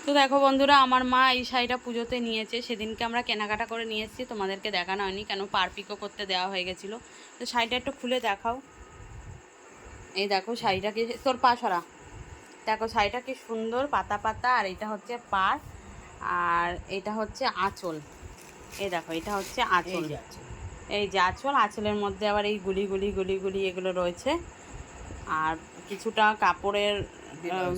তো দেখো বন্ধুরা, আমার মা এই শাড়িটা পুজোতে নিয়েছে। সেদিনকে আমরা কেনাকাটা করে নিয়ে এসেছি, তোমাদেরকে দেখানো হয়নি কেন পারপিকও করতে দেওয়া হয়ে গেছিলো। তো শাড়িটা একটু খুলে দেখাও। এই দেখো শাড়িটা কি, তোর পা সরা, দেখো শাড়িটা কি সুন্দর পাতা পাতা। আর এটা হচ্ছে পাড়, আর এটা হচ্ছে আঁচল। এই দেখো এটা হচ্ছে আঁচল, এই যে আঁচল, আঁচলের মধ্যে আবার এই গুলি গুলি গুলি গুলি এগুলো রয়েছে। আর কিছুটা কাপড়ের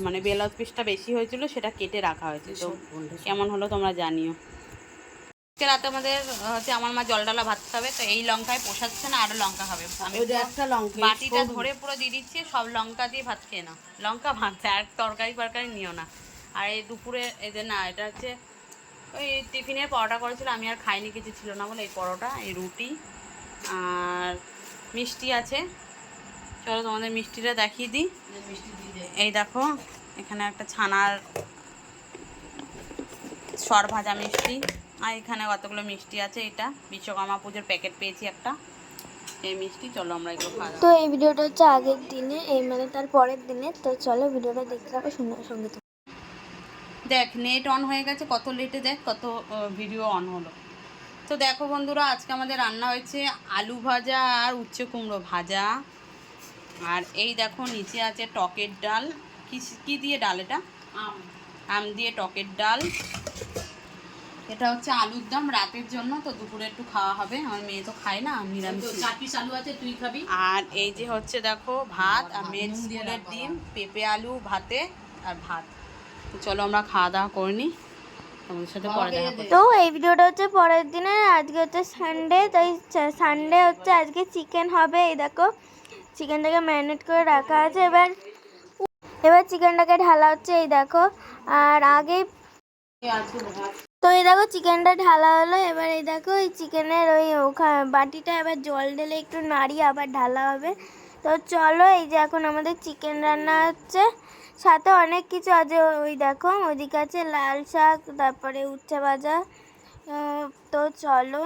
মানে ব্লাউজ পিসটা বেশি হয়েছিল, সেটা কেটে রাখা হয়েছে। তো কেমন হলো তোমরা জানিও। আজকে রাতে আমাদের হচ্ছে আমার মা জল ডালা ভাত খাবে, তো এই লঙ্কায় পোষাচ্ছে না, আরও লঙ্কা খাবে। আমি বাটিটা ধরে পুরো দিয়ে দিচ্ছি, সব লঙ্কা দিয়ে ভাত খেয়ে নাও, লঙ্কা ভাত, আর তরকারি ফরকারি নিও না। আর এই দুপুরে এই যে না, এটা হচ্ছে ওই টিফিনের পরোটা করেছিল, আমি আর খাইনি, কিছু ছিল না বলে। এই পরোটা, এই রুটি আর মিষ্টি আছে। চলো তোমাদের মিষ্টিটা দেখিয়ে দিই। এই দেখো এখানে একটা ছানার সর ভাজা মিষ্টি, আর এখানে কতগুলো মিষ্টি আছে। এটা বিশ্বকর্মা পুজোর প্যাকেট পেয়েছি একটা, এই মিষ্টি। চলো আমরা একটু খাওয়া। তো এই ভিডিওটা হচ্ছে আগের দিনে, এই মানে তার পরের দিনে। তো চলো ভিডিওটা দেখতে থাকো, সুন্দর সঙ্গীত। দেখ নেট অন হয়ে গেছে, কত লেটে দেখ কত ভিডিও অন হলো। তো দেখো বন্ধুরা, আজকে আমাদের রান্না হয়েছে আলু ভাজা আর উচ্ছে কুমড়ো ভাজা। আর এই দেখো নিচে আছে টকের ডাল। কি দিয়ে ডাল? এটা আম দিয়ে টকের ডাল। এটা হচ্ছে আলুর দম রাতের জন্য, তো দুপুরে একটু খাওয়া হবে। আমার মেয়ে তো খায় না, নিরামিষ। আলু আছে, তুই খাবি। আর এই যে হচ্ছে দেখো ভাত, আর মেয়ের স্কুলের ডিম, পেঁপে আলু ভাতে আর ভাত। তো চলো আমরা খাওয়া দাওয়া করে নিই, তোমাদের সাথে পরে দেখা করব। তো এই ভিডিওটা হচ্ছে পরের দিনে, আজকে হচ্ছে সানডে। তাই সানডে হচ্ছে আজকে চিকেন হবে। এই দেখো চিকেনটাকে ম্যারিনেট করে রাখা আছে। এবার চিকেনটাকে ঢালা হচ্ছে, এই দেখো। আর আগে তো এই দেখো চিকেনটা ঢালা হলো। এবার এই দেখো এই চিকেনের ওই বাটিটা এবার জল ঢেলে একটু নাড়িয়ে আবার ঢালা হবে। তো চলো, এই যে এখন আমাদের চিকেন রান্না হচ্ছে, সাথে অনেক কিছু আছে। ওই দেখো ওইদিকে আছে লাল শাক, তারপরে উচ্ছে ভাজা। তো চলো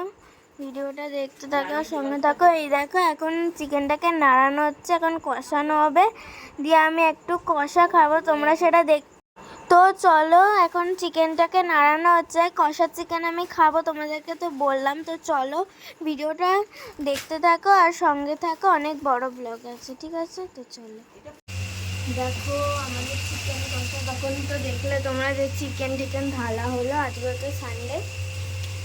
ভিডিওটা দেখতে থাকো, সঙ্গে থাকো। এই দেখো এখন চিকেনটাকে নাড়ানো হচ্ছে, এখন কষানো হবে, দিয়ে আমি একটু কষা খাবো, তোমরা সেটা দেখ। তো চলো এখন চিকেনটাকে নাড়ানো হচ্ছে, কষা চিকেন আমি খাবো, তোমাদেরকে তো বললাম। তো চলো ভিডিওটা দেখতে থাকো আর সঙ্গে থাকো, অনেক বড় ব্লগ আছে, ঠিক আছে? তো চলো দেখো আমাদের চিকেন কষা। তখন তো দেখলে তোমরা যে চিকেন টিকেন ঢালা হলো। আজকে তো সানডে।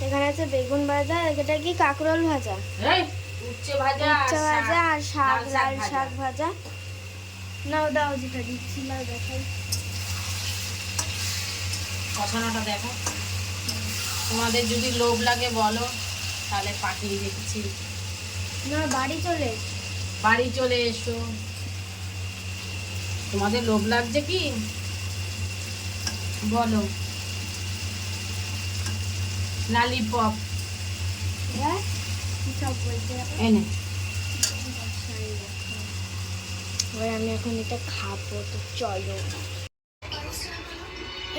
এখানে আছে বেগুন ভাজা, এটা কি কাঁকরোল ভাজা, উচ্ছে ভাজা আর শাক, লাল শাক ভাজা। নাও দাও, যেটা দিচ্ছিল দেখাই। কষানোটা দেখো, তোমাদের যদি লোভ লাগে বলো, তাহলে পাঠিয়ে দিচ্ছি। না বাড়ি চলে এসো। তোমাদের লোভ লাগছে কি বলো? লালিপপ এনে আমি এখন এটা খাবো। তো চলো,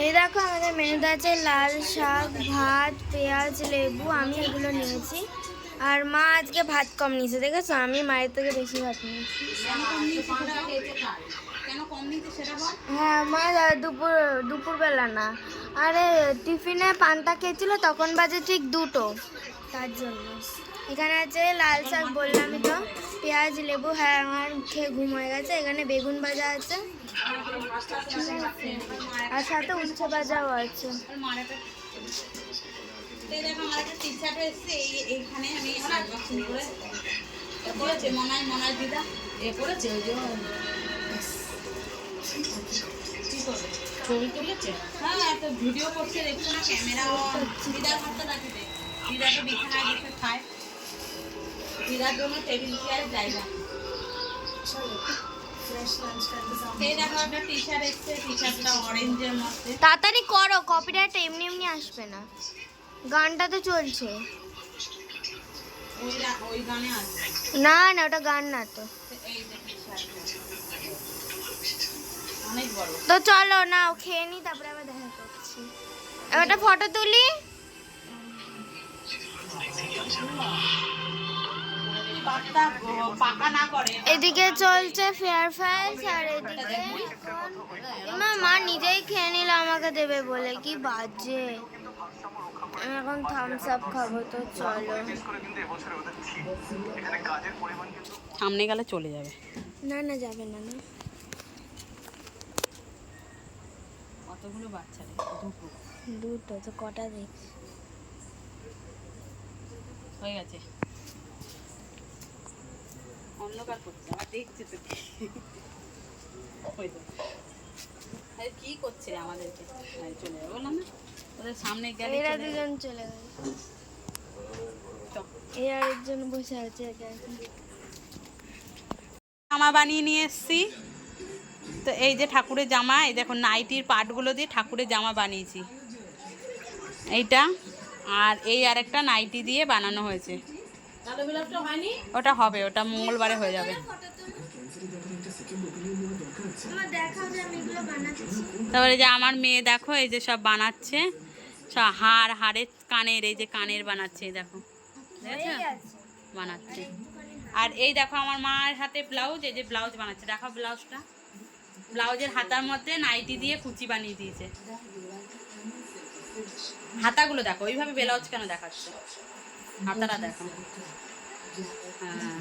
এই দেখো আমাদের মেনুতে আছে লাল শাক, ভাত, পেঁয়াজ, লেবু। আমি এগুলো নিয়েছি, আর মা আজকে ভাত কম নিয়েছে, দেখেছো? আমি মায়ের থেকে বেশি ভাত নিয়েছি। হ্যাঁ, মা দুপুরবেলা না, আরে টিফিনে পান্তা খেয়েছিল, তখন বাজে ঠিক 2টো, তার জন্য। এখানে আছে লাল শাক, বললামই তো, পেঁয়াজ, লেবু। হ্যাঁ, আমার খেয়ে ঘুম হয়ে গেছে। এখানে বেগুন ভাজা আছে, আর সাথে উচ্ছে ভাজাও আছে। ছবি তুলেছে, হ্যাঁ তো ভিডিও করছে, দেখছো না? ক্যামেরা দিদার হাতটা রাখি দে, দিদা তো বিছানায় বসে খায়, দিদার জন্য টেবিল চেয়ার জায়গা। তাড়াতাড়ি করো, কপিরাইট এমনি এমনি আসবে না, গানটা তো চলছে। না না, ওটা গান না তো। তো চলো নাও খেয়ে নি, তারপরে আবার দেখা করছি। একটা ফটো তুলি। এদিকে চলছে ফেয়ার ফ্যালস, আর এদিকে মা নিজেই খেয়ে নিল আমাকে টাকা দেবে বলে, কি বাজে। আমি এখন থামস আপ খাবো, তো চলো। সামনে গেলে চলে যাবে। না না, যাবে না। না কতগুলো বাচ্চা রে? দুটো তো, কটা দেখছি। হয়ে গেছে। অন্ধকার করছে, আমার দেখছে তো কি করছে রে আমাদেরকে। চলে যাবে বললাম না, ওদের সামনে গেলে এরা দুজন চলে গেল। এই আরেকজন বসে আছে এখন। জামা বানিয়ে নিয়ে এসছি। তো এই যে ঠাকুরের জামা, এই দেখো নাইটির পাটগুলো দিয়ে ঠাকুরের জামা বানিয়েছি এইটা। আর এই আরেকটা নাইটি দিয়ে বানানো হয়েছে। ওটা হবে, ওটা মঙ্গলবারে হয়ে যাবে। তারপরে যে আমার মেয়ে দেখো এই যে সব বানাচ্ছে, সব হাড়ের কানের, এই যে কানের বানাচ্ছে, এই দেখো বানাচ্ছে। আর এই দেখো আমার মায়ের হাতে ব্লাউজ, এই যে ব্লাউজ বানাচ্ছে, দেখো ব্লাউজটা, ব্লাউজের হাতার মধ্যে নাইটি দিয়ে কুচি বানিয়ে দিয়েছে। হাতাগুলো দেখো, ওইভাবে ব্লাউজ কেন দেখাচ্ছে, হাতাটা দেখো। হ্যাঁ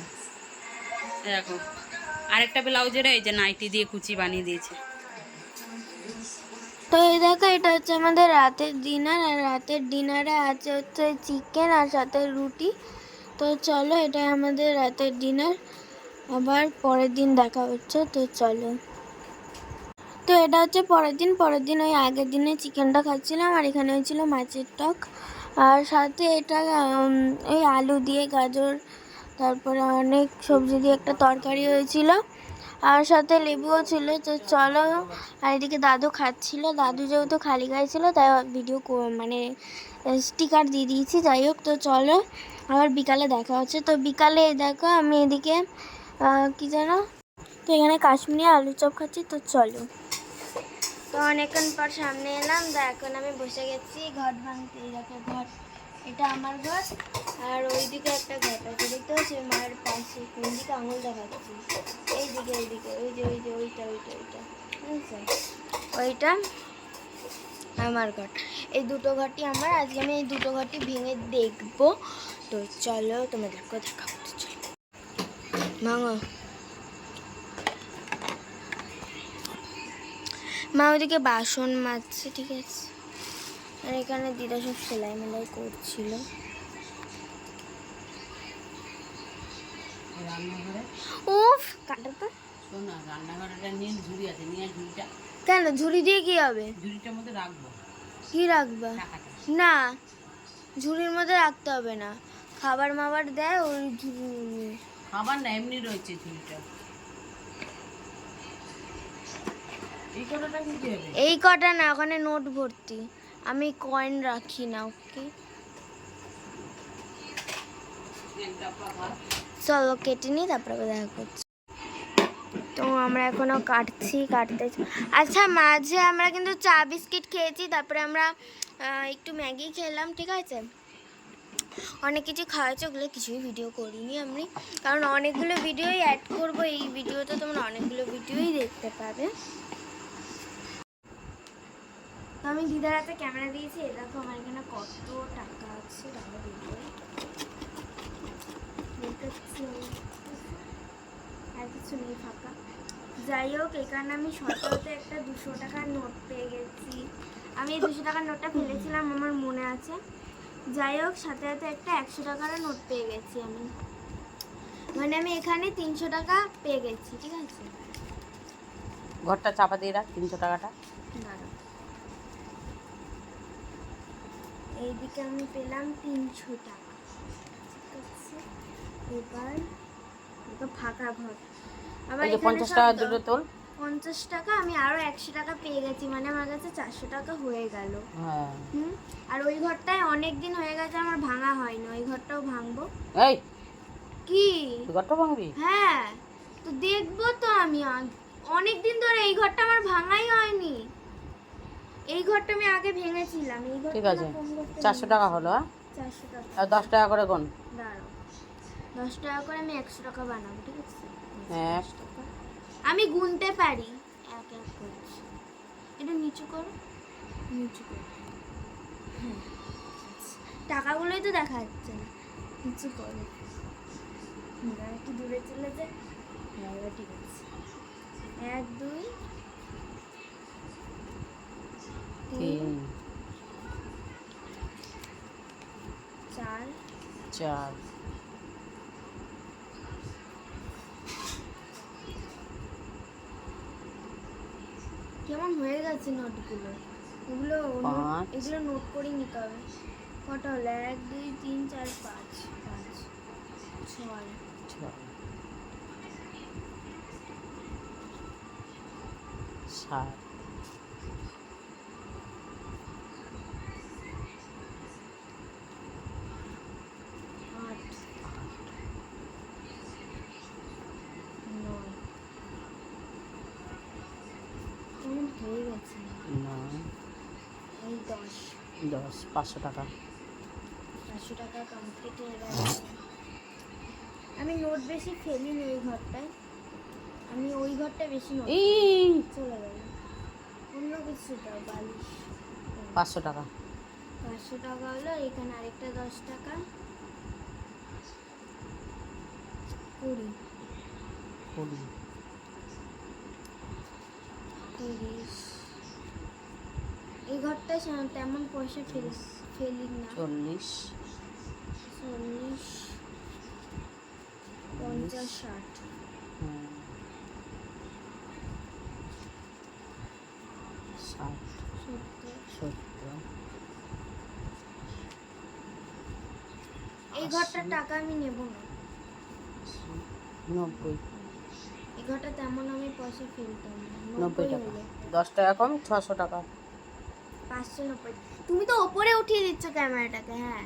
দেখো, আরেকটা ব্লাউজের এই যে নাইটি দিয়ে কুচি বানিয়ে দিয়েছে। তো এই দেখো, এটা হচ্ছে আমাদের রাতের ডিনার। আর রাতের ডিনারে আছে হচ্ছে চিকেন আর সাথে রুটি। তো চলো, এটা আমাদের রাতের ডিনার, আবার পরের দিন দেখা হচ্ছে। তো চলো। তো এটা হচ্ছে পরের দিন ওই আগের দিনে চিকেনটা খাচ্ছিলাম, আর এখানে হয়েছিল মাছের টক, আর সাথে এটা ওই আলু দিয়ে, গাজর, তারপরে অনেক সবজি দিয়ে একটা তরকারি হয়েছিল, আর সাথে লেবুও ছিল। তো চলো। আর এদিকে দাদু খাচ্ছিল, দাদু যেহেতু খালি গায়ে ছিল তাই ভিডিও মানে স্টিকার দিয়ে দিয়েছি। যাই হোক, তো চলো আবার বিকালে দেখা হচ্ছে। তো বিকালে দেখো আমি এদিকে কি যেন, তো এখানে কাশ্মীরি আলু চপ খাচ্ছি। তো চলো। তো অনেকক্ষণ পর সামনে এলাম, তো এখন আমি বসে গেছি ঘট ভাঙতে। এই দেখো ঘট, এটা আমার ঘর, আর ওইদিকে একটা ঘট আছে, দেখতে পাচ্ছি মায়ের পাশে। কোন দিকে আঙুল দেখাচ্ছি? এইদিকে ওইটা বুঝছো? ওইটা আমার ঘট। এই দুটো ঘরটি আমার। আজকে আমি এই দুটো ঘরটি ভেঙে দেখবো। তো চলো, তোমাদেরকে দেখাবো। চলো ভাঙো। মা ওইদিকে বাসন মাজছে, ঠিক আছে। আর এখানে দিদা সব সেলাই মেলাই করছিল। উফ, কাটা তো। কেন ঝুড়ি দিয়ে কি হবে? কি রাখবা? না, ঝুড়ির মধ্যে রাখতে হবে না, খাবার মাবার দেয় ওই ঝুড়ি। খাবার না, এমনি রয়েছে ঝুড়িটা। এই কটা না, ওখানে নোট ভর্তি, আমি কয়েন রাখি না। ওকে চলো কেটে নিই, তারপরে দেখা করছি। তো আমরা এখনো কাটতে। আচ্ছা, মাঝে আমরা কিন্তু চা বিস্কিট খেয়েছি, তারপরে আমরা একটু ম্যাগি খেলাম, ঠিক আছে। অনেক কিছু খাওয়াচ্ছে, ওগুলো কিছুই ভিডিও করিনি আমি, কারণ অনেকগুলো ভিডিওই অ্যাড করবো এই ভিডিওতে, তোমরা অনেকগুলো ভিডিওই দেখতে পাবে। তো আমি দিদার হাতে ক্যামেরা দিয়েছি। এ দেখো আমার এখানে কত টাকা আছে, টাকা ভিডিও আর কিছু নেই, ফাঁকা। যাই হোক, এখানে আমি সতেরোতে একটা 200 টাকার নোট পেয়ে গেছি। আমি এই 200 টাকার নোটটা ফেলেছিলাম, আমার মনে আছে। যাই হোক, সাথে সাথে একটা 100 টাকার নোট পেয়ে গেছি আমি, মানে আমি এখানে 300 টাকা পেয়ে গেছি, ঠিক আছে। ঘরটা চাপা দিয়ে রাখ, 300 টাকাটা। এইদিকে আমি পেলাম 300 টাকা, ঠিক আছে। এবার তো ফাঁকা ঘর। আবার এই যে 50 টাকা দুটো তোল। 50 টাকা, আমি আরো 100 টাকা পেয়ে গেছি, মানে আমার কাছে 400 টাকা হয়ে গেল। হ্যাঁ। আর ওই ঘরটায় অনেক দিন হয়ে গেছে আমার ভাঙা হয়নি, ওই ঘরটাও ভাঙবো। এই কি ঘরটা ভাঙবি? হ্যাঁ, তো দেখবো তো আমি। অনেক দিন ধরে এই ঘরটা আমার ভাঙাই হয়নি। এই ঘরটা আমি আগে ভেঙেছিলাম। এই ঘরটা ঠিক আছে, 400 টাকা হলো। 400 টাকা। আর 10 টাকা করে গুণ। দাঁড়াও, 10 টাকা করে আমি 100 টাকা বানাবো, ঠিক আছে। হ্যাঁ, আমি গুনতে পারি, এক এক করে। এটা নিচু করো। নিচু করে। হ্যাঁ, টাকাগুলোই তো দেখা যাচ্ছে না, নিচু করে। একটু দূরে চলে যায়। হ্যাঁ, এবার ঠিক আছে। 1 2 3 4 4 কেমন হয়ে গেছে নোটগুলো। এগুলো পাঁচ। এগুলো নোট করে নিতে হবে। কটা হলো? 1 2 3 4 5 5 6 6 7 8 9 কেমন হয়ে গেছে। 9 এই 10 10 500 টাকা। 500 টাকা কমপ্লিট হয়ে গেছে। আমি নোট বেশি ফেলিনি ওই ঘরটায়, আমি ওই ঘরটা বেশি নোট এই চলে গেল। অন্য কিছুটা বালিশ 500 টাকা। 500 টাকা হলো। এখানে আরেকটা 10 টাকা 20 20 30। এই ঘরটায় তেমন পয়সা ফেলি না। 40 40 50 60 60 70। 70 এই ঘরটার টাকা আমি নেব না। 90 এই ঘরটা তেমন আমি পয়সা ফেলতাম না। 90 টাকা। হলো। 10 টাকা কম 600 টাকা। 590। তুমি তো ওপরে উঠিয়ে দিচ্ছ ক্যামেরাটাকে। হ্যাঁ,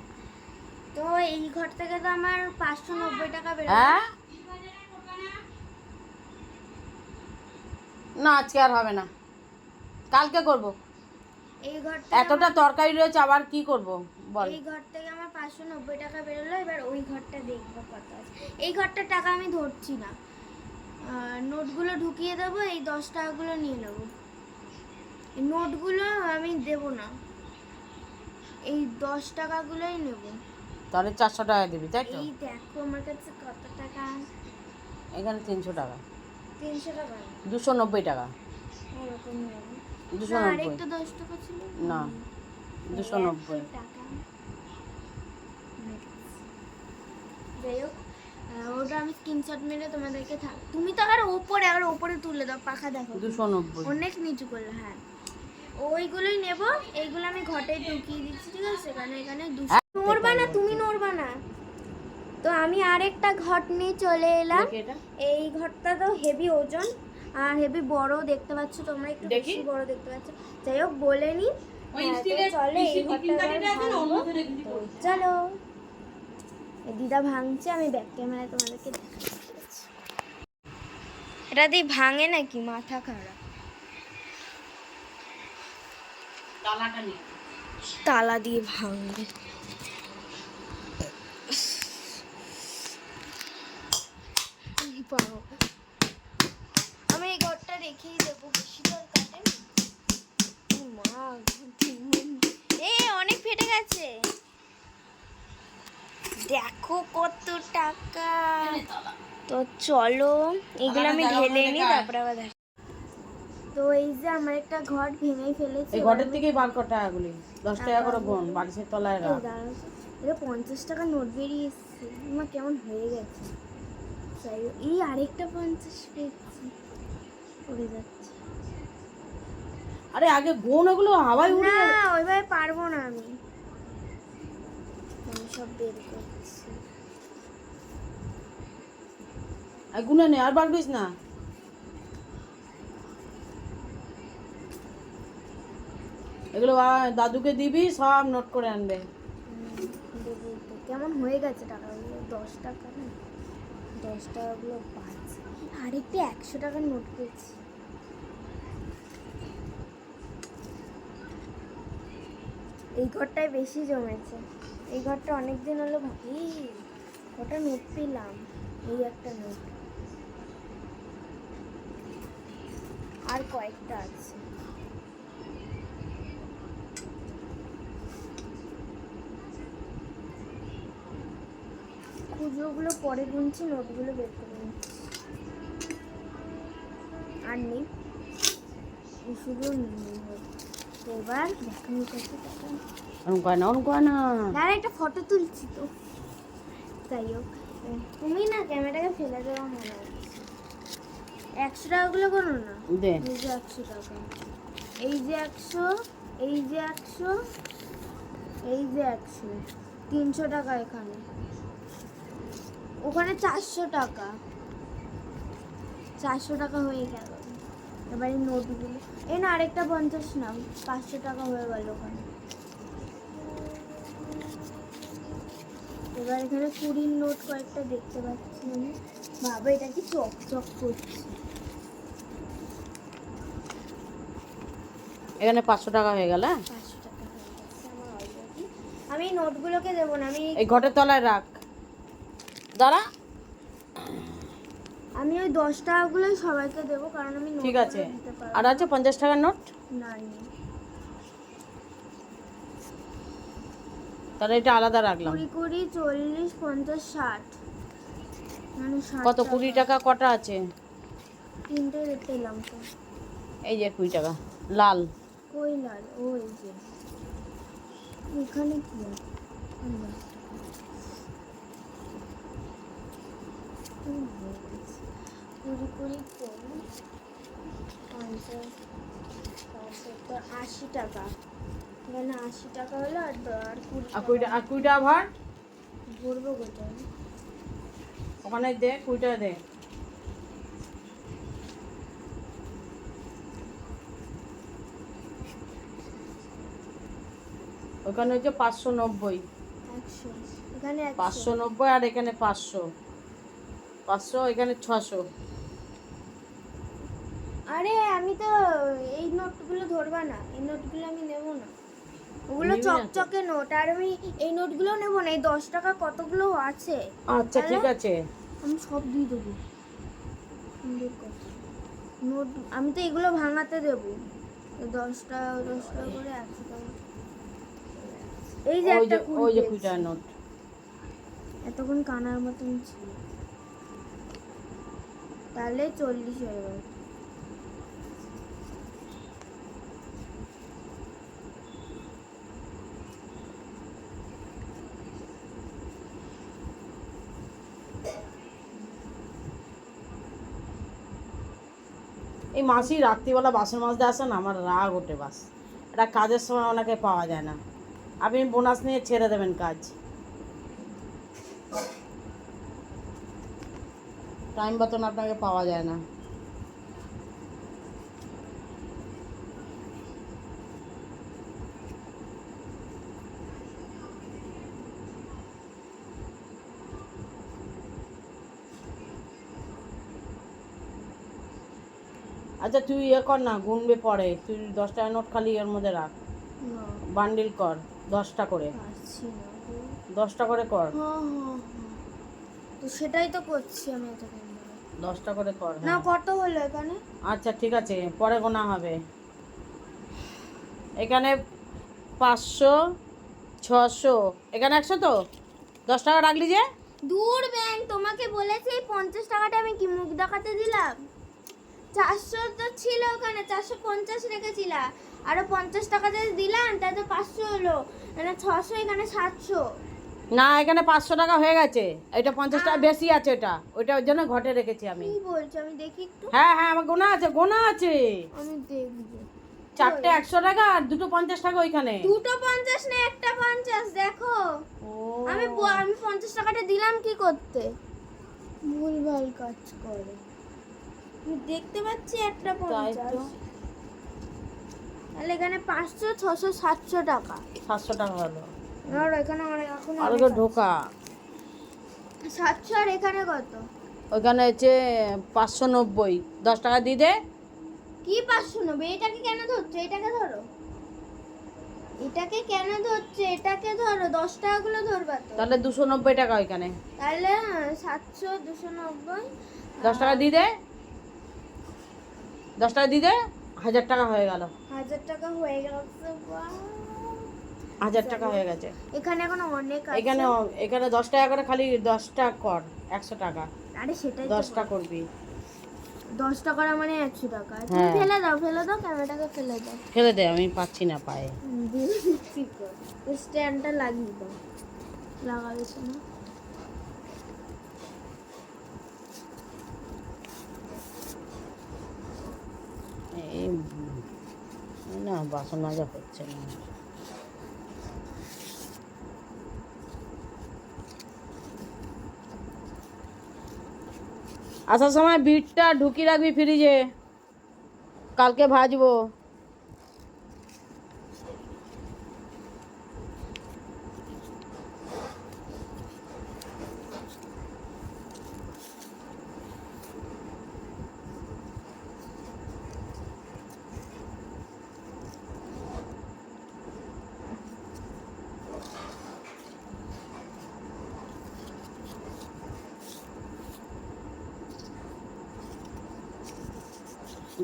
তো এই ঘর থেকে তো আমার 590 টাকা বেরোবে। হ্যাঁ না, আজকে আর হবে না, কালকে করব। এই ঘরটা এতটা তরকারি রয়েছে, আবার কি করব বল। এই ঘর থেকে আমার 590 টাকা বেরোলো। এবার ওই ঘরটা দেখবো কত আছে। এই ঘরটার টাকা আমি ধরছি না, নোটগুলো ঢুকিয়ে দেবো। এই 10 টাকাগুলো নিয়ে নেবো। এই নোটগুলো আমি দেব না, এই 10 টাকাগুলোই নেব। তাহলে 400 টাকা দিবি, তাই তো? এই দেখো আমার কাছে কত টাকা। এখানে 300 টাকা। 300 টাকা না, 290 টাকা। ওরকম নেব। 290 আরেকটা 10 টাকা ছিল না, 290 টাকা। যাই হোক, ওটা আমি স্ক্রিনশট মেরে তোমাদেরকে তুমি তো আর ওপরে তুলে দাও। পাখা দেখো 290 অনেক নিচু করলে। হ্যাঁ, ওইগুলোই নেব। এইগুলো আমি ঘটে ঢুকিয়ে দিচ্ছি, ঠিক আছে? কারণ এখানে নড়বা না, তুমি নড়বা না। তো আমি আরেকটা ঘট নিয়ে চলে এলাম। দেখি এটা। এই ঘরটা তো হেভি ওজন আর হেভি বড় দেখতে পাচ্ছ তোমরা, একটু দেখি। বেশি বড় দেখতে পাচ্ছ। যাই হোক, বলে নি চলে এই ঘরটা ভাঙবো। তো চলো, এই দিদা ভাঙছে, আমি ব্যাক ক্যামেরায় তোমাদেরকে দেখাচ্ছি। এটা দিয়ে ভাঙে নাকি? মাথা খারাপ। তালাটা নিয়ে তালা দিয়ে ভাঙবে। আমি এই ঘরটা রেখেই দেবো, বেশি তো আর কাটে না। মা, অনেক ফেটে গেছে। দেখো কত টাকা। তো চলো, এগুলো আমি ঢেলে নিই, তারপরে আবার দেখ। তো এই যে আমার একটা ঘট ভেঙেই ফেলেছি। এই ঘরের থেকেই বার কর টাকাগুলি। 10 টাকা করে বোন বালিশের তলায় রাখ। এটা 50 টাকা নোট বেরিয়ে এসছে। আমার কেমন হয়ে গেছে। এই আরেকটা 50 পেয়েছি, পড়ে যাচ্ছে। আরে আগে গোন, ওগুলো হাওয়ায় উড়ে না, যাবে। ওইভাবে পারবো না আমি সব বের করছি। আর গুনে নে, আর বার করিস না। এগুলো দাদুকে দিবি, সব নোট করে আনবে। কেমন হয়ে গেছে টাকাগুলো। 10 টাকা না, 10 টাকাগুলো 5। আরেকটা 100 টাকার নোট পেয়েছি। এই ঘরটায় বেশি জমেছে। এই ঘরটা অনেক দিন হলো ওটা নোট পেলাম। এই একটা নোট, আর কয়েকটা আছে। খুচরোগুলো পরে গুনছি, নোটগুলো বের করে নিচ্ছি। আর নেই, শুধু এবার দেখানোর কাছে টাকা দাঁড়া, একটা ফটো তুলছি তো। যাই হোক, তুমি না ক্যামেরাটাকে ফেলে দেওয়া মনে হচ্ছে। 100 টাকাগুলো করো না। এই যে 100 টাকা, এই যে 100, এই যে 100, এই যে 100, 300 টাকা এখানে, ওখানে 400 টাকা, 400 টাকা হয়ে গেল। এবার এই নোটগুলো, এই না আরেকটা 50 নাও, 500 টাকা হয়ে গেল ওখানে। এবার এখানে 20 নোট কয়েকটা দেখতে পাচ্ছি আমি। বাবা, এটা কি চকচক করছে। এখানে 500 টাকা হয়ে গেল। 500 টাকা হয়ে গেছে আমার অলরেডি। আমি এই নোটগুলোকে দেবো না, আমি এই ঘটের তলায় রাখ, দাঁড়া। আমি ওই 10 টাকাগুলোই সবাইকে দেবো, কারণ আমি ঠিক আছে। দিতে পারবো আর আছে 50 টাকার নোট, না। নেই। তাহলে এটা আলাদা রাখলাম। 20, 20, 40, 50, 60, মানে 60 কত? 20 টাকা কটা আছে? 3টে পেলাম তো। এই যে 20 টাকা লাল। কই লাল? ওই যে এখানে কি আছে? 80 টাকা, এখানে 80 টাকা হলো। আর 20 আর 20 টাকা ভার ভরবো কোথায়? ওখানে দে, 20 টাকা দে। ওখানে হচ্ছে 590, 100, এখানে 100। 590 আর এখানে 500, 500 এখানে 600। আরে আমি তো এই নোটগুলো ধরবা না, এই নোটগুলো আমি নেব না, ওগুলো নিবি না তো? চকচকে নোট। আর আমি এই নোটগুলো নেব না, এই 10 টাকা কতগুলো আছে আচ্ছা ঠিক আছে, আমি সব দিয়ে দেবো। নোট আমি তো এগুলো ভাঙাতে দেবো। 10 টাকা 10 টাকা করে 100 টাকা। এই যে ওই একটা যে ওই যে 20 20 টাকার নোট। এতক্ষণ কানার মতন ছিল, তাহলে 40 হয়ে গেল। এই মাসি রাত্রিবেলা বাসন মাজতে আসে না, আমার রাগ ওঠে। বাস এটা কাজের সময় ওনাকে পাওয়া যায় না। আপনি বোনাস নিয়ে ছেড়ে দেবেন কাজ, টাইম মতন আপনাকে পাওয়া যায় না। আচ্ছা তুই ইয়ে কর না, গুনবে পরে। তুই 10 টাকা নোট খালি এর মধ্যে রাখ, না বান্ডিল কর 10টা করে, পারছি না। 10টা করে কর, তো সেটাই তো করছি আমি এতক্ষণ ধরে। 10টা করে কর। না, হ্যাঁ। কত হলো এখানে? আচ্ছা ঠিক আছে, পরে গোনা হবে। এখানে 500, 600, এখানে 100। তো 10 টাকা রাখলি যে? দূর ব্যাং, তোমাকে বলেছি এই 50 টাকাটা আমি কি মুখ দেখাতে দিলাম? 400 তো ছিল ওখানে, 450 রেখেছিলাম, আরো 50 টাকা দিয়ে দিলাম, তাই তো 500 হলো। মানে 600, এখানে 700। না, এখানে 500 টাকা হয়ে গেছে। এটা 50 টাকা বেশি আছে, এটা ওইটা ওই জন্য ঘটে রেখেছি আমি। কি বলছো? আমি দেখি একটু। হ্যাঁ হ্যাঁ, আমার গোনা আছে, গোনা আছে। আমি দেখবো। 4টে 100 টাকা আর 2টো 50 টাকা ওইখানে। দুটো 50 না, একটা 50, দেখো। ও আমি 50 টাকাটা দিলাম কি করতে? ভুলভাল কাজ করে। আমি দেখতে পাচ্ছি একটা তাই 50, তো। তাহলে এখানে 500, 600, 700 টাকা। 700 টাকা হলো। আর এখানে এখন আর ওকে ঢোকা 700, আর এখানে কত? ওইখানে হচ্ছে 590। 10 টাকা দিয়ে দে। কি 590? এটাকে কেন ধরছো? এটাকে ধরো, এটাকে কেন ধরছো? এটাকে ধরো, 10 টাকাগুলো ধরবা তো। তাহলে 290 টাকা ওইখানে। তাহলে 700, 290, 10 টাকা দিয়ে দে, 10 টাকা দিয়ে দে, 1000 টাকা হয়ে গেল। 1000 টাকা হয়ে গেল। 1000 টাকা হয়ে গেছে। এখানে এখন অনেক আছে। এখানে এখানে 10 টাকা করে, খালি 10টা কর 100 টাকা। আরে সেটাই তো 10টা করবি। 10 টাকা মানে 100 টাকা। তুমি হ্যাঁ। ফেলে দাও ক্যামেরাটাকে ফেলে দাও। ফেলে দে, আমি পাচ্ছি না পায়ে। দিয়ে দিচ্ছি তো। স্ট্যান্ডটা লাগিয়ে দাও। লাগাবে তো না। এই না, বাসন মাজা হচ্ছে না। আসার সময় বিটটা ঢুকিয়ে রাখবি ফ্রিজে, কালকে ভাজবো।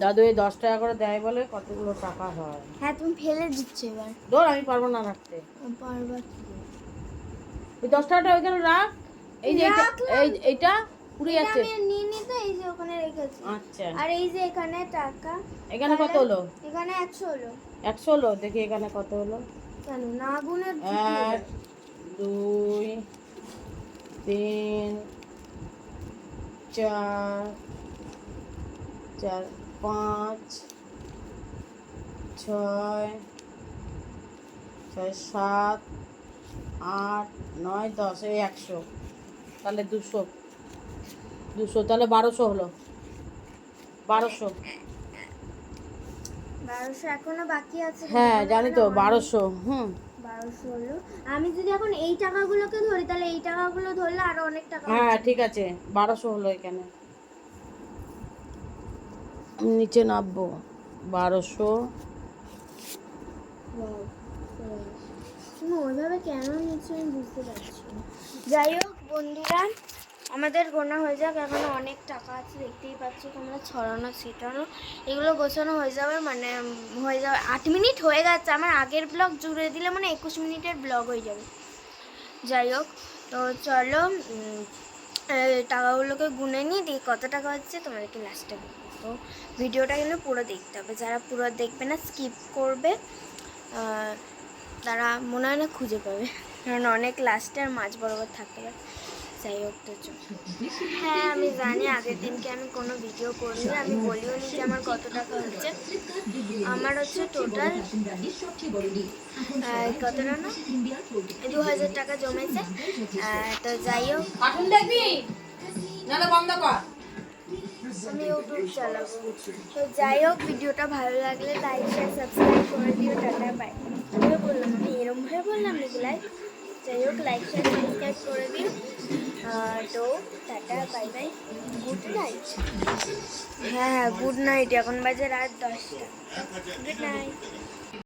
দাদু এই 10 টাকা করে দেয় বলে কতগুলো টাকা হয়। হ্যাঁ তুমি ফেলে দিচ্ছ এবার। ধর, আমি পারবো না রাখতে। পারবা ওই 10 টাকাটা ওইখানে রাখ। এই যে এইটা পুড়ে যাচ্ছে। আমি নিয়ে নিতে, এই যে ওখানে রেখেছি। আচ্ছা, আর এই যে এখানে টাকা, এখানে কত হলো? এখানে 100 হলো। 100 হলো। দেখি এখানে কত হলো। কেন না গুনে? 1 2 3 4 5 6 7 8 9 10, এই 100, তাহলে 200 তাহলে 1200 হলো। 1200 এখনো বাকি আছে। হ্যাঁ জানি তো, 1200। 1200 হলো। আমি যদি এখন এই টাকাগুলোকে ধরি, তাহলে এই টাকাগুলো ধরলে আরো অনেক টাকা। হ্যাঁ ঠিক আছে, 1200 হলো। এখানে নিচে নামবো। 1200। তুমি ওইভাবে কেন নিচ্ছ আমি বুঝতে পারছি না। যাই হোক বন্ধুরা, আমাদের গোনা হয়ে যাক। এখনো অনেক টাকা আছে, দেখতেই পাচ্ছ তোমরা। ছড়ানো ছিটানো এগুলো গোছানো হয়ে যাবে, মানে হয়ে যাবে। 8 মিনিট হয়ে গেছে। আমার আগের ব্লগ জুড়ে দিলে মানে 21 মিনিটের ব্লগ হয়ে যাবে। যাই হোক, তো চলো টাকাগুলোকে গুনে নিই, দিয়ে কত টাকা হচ্ছে তোমাদেরকে লাস্টে বলবো। তো ভিডিওটা কিন্তু পুরো দেখতে হবে। যারা পুরো দেখবে না, স্কিপ করবে, তারা মনে হয় না খুঁজে পাবে, কারণ অনেক লাস্টে আর মাঝ বরাবর থাকতে পারে। যাই হোক, তো হ্যাঁ আমি জানি আগের দিনকে আমি কোনো ভিডিও করিনি, আমি বলিও নি যে আমার কত টাকা হচ্ছে। আমার হচ্ছে টোটাল কত টাকা না 2000 টাকা জমেছে। তো যাই হোক, আমি ইউটিউব চালাবো। তো যাই হোক, ভিডিওটা ভালো লাগলে লাইক শেয়ার সাবস্ক্রাইব করে দিও। Tata bye. আমিও বললাম, আমি এরমভাবে বললাম নাকি লাইক? যাই হোক, লাইক শেয়ার সাবস্ক্রাইব করে দিও। তো tata bye bye, good night. হ্যাঁ গুড নাইট। এখন বাজে রাত 10টা। Good night.